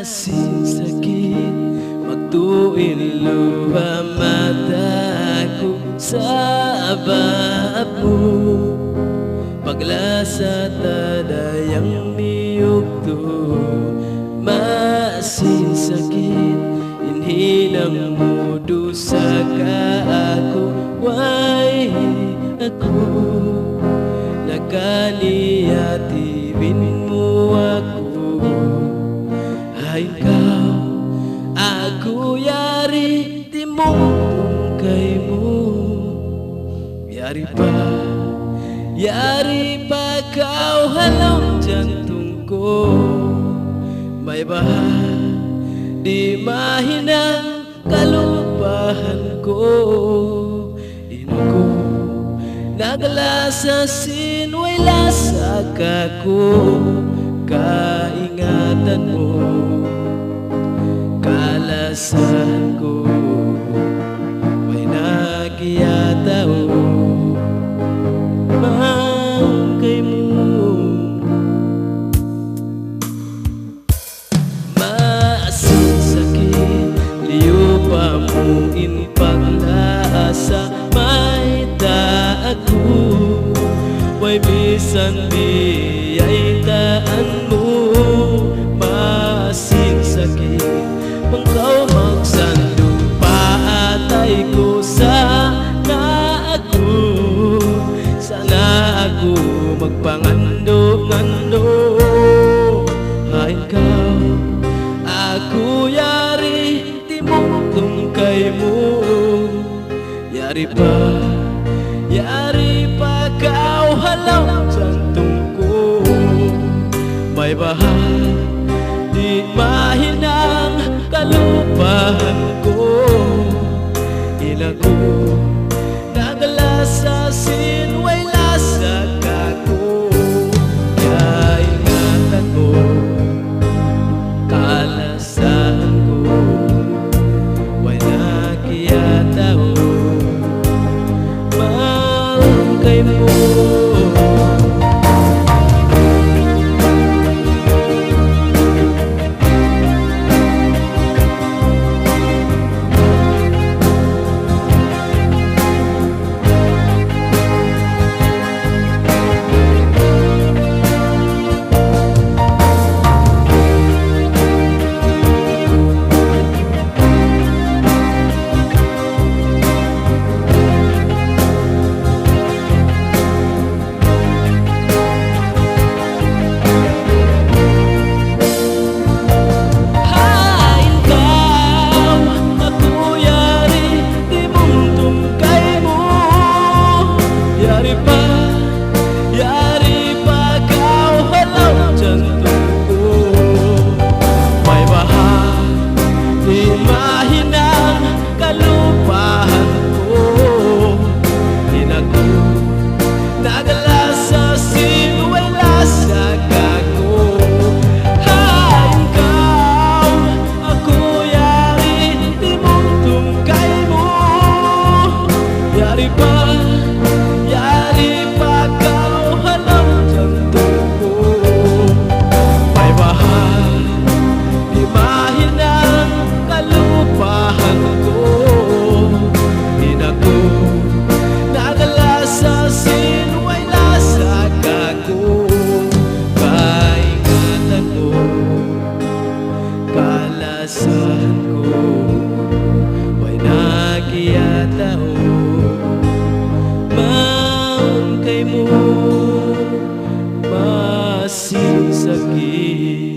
Masin sakit magtuin luha mata ko sa babo. Paglasa tadayang niyugto. Masin sakit inhinang mudo sa kaako. Why ako nakaniyatibin mo ako. Ay ikaw, ako yari di mo tungkay mo. Yari pa kau halang jantung ko. May baha di mahinang kalupahan ko. Inuko naglasasin way lasa kako. Kaingatan mo kalasan ko may nagyataw. Bangkay mo maasin sakit liyo pa mo inpaglaasa. May taako way bisan biyay taan mo. Masin sakit pangkaw magsando paatay ko. Sana ako magpangando-ngando. Ay ikaw, ako yari di mo tungkay mo. Yari pa kau halang jantung ko. May baha di mahinang kalupahan ko. Inago naglasasin way lasa kako. Kaingatan mo kalasan ko way nakiyataw. Bangkay mo kalasan ko may nakiyataw. Bangkay mo masin sakit.